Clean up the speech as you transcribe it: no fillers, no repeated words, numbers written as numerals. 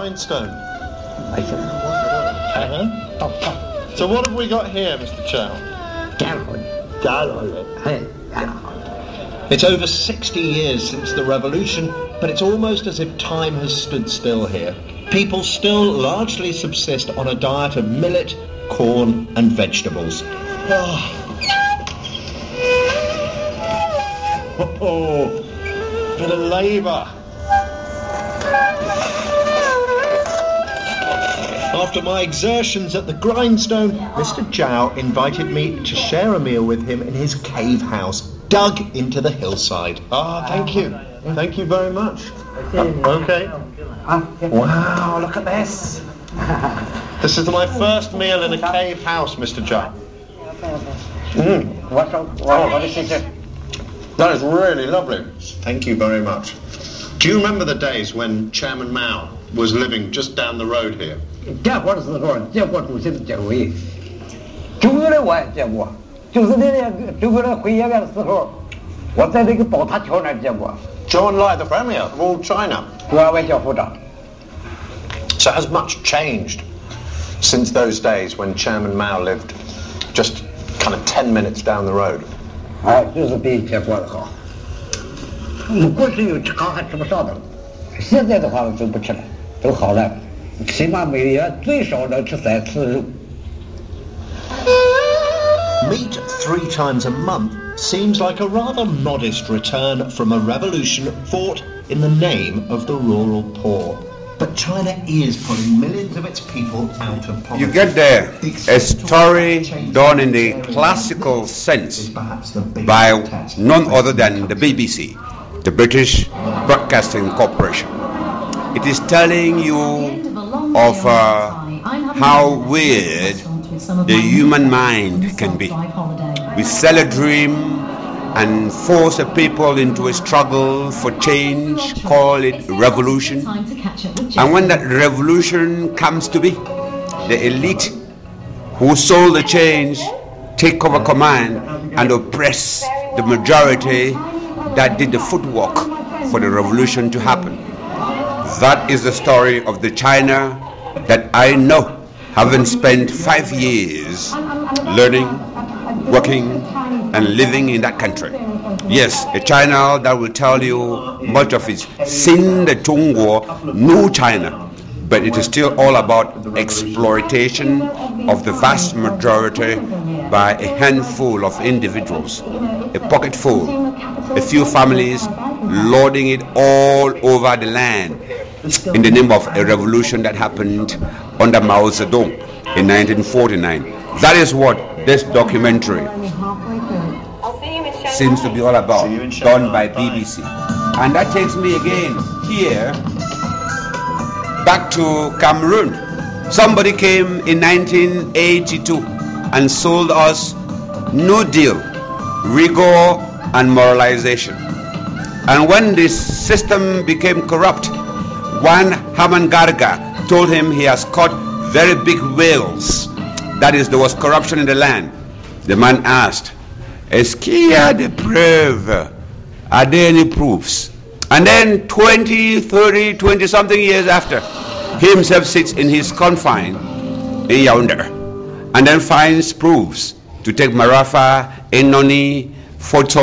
grindstone. So what have we got here, Mr. Chow? It's over 60 years since the revolution, but it's almost as if time has stood still here. People still largely subsist on a diet of millet, corn and vegetables. Oh, bit of labour. After my exertions at the grindstone, Mr. Chow invited me to share a meal with him in his cave house, dug into the hillside. Thank you. Thank you very much. Okay. Wow, look at this. This is my first meal in a cave house, Mr. Chow. That is really lovely. Thank you very much. Do you remember the days when Chairman Mao was living just down the road here? Zhou Enlai, the Premier of all China. So has much changed since those days when Chairman Mao lived just kind of 10 minutes down the road? Meat 3 times a month seems like a rather modest return from a revolution fought in the name of the rural poor. But China is pulling millions of its people out of poverty. You get there a story done in the classical sense by none other than the BBC, the British Broadcasting Corporation. It is telling you of how weird the human mind can be. We sell a dream and force a people into a struggle for change, call it revolution. And when that revolution comes to be, the elite who sold the change take over command and oppress the majority that did the footwork for the revolution to happen. That is the story of the China that I know, having spent 5 years learning, working and living in that country. Yes, a China that will tell you much of its Xin de Zhongguo, new China, but it is still all about exploitation of the vast majority by a handful of individuals, a pocketful, a few families lording it all over the land in the name of a revolution that happened under Mao Ze Dong in 1949. That is what this documentary seems to be all about, done by BBC. And that takes me again here back to Cameroon. Somebody came in 1982 and sold us New Deal, rigor and moralization. And when this system became corrupt, one Haman Garga told him he has caught very big whales. That is, there was corruption in the land. The man asked, "Est-ce qu'il y a des preuves? Are there any proofs?" And then 20, 30, 20 something years after, he himself sits in his confine in Yaoundé and then finds proofs to take Marafa, Enoni, photo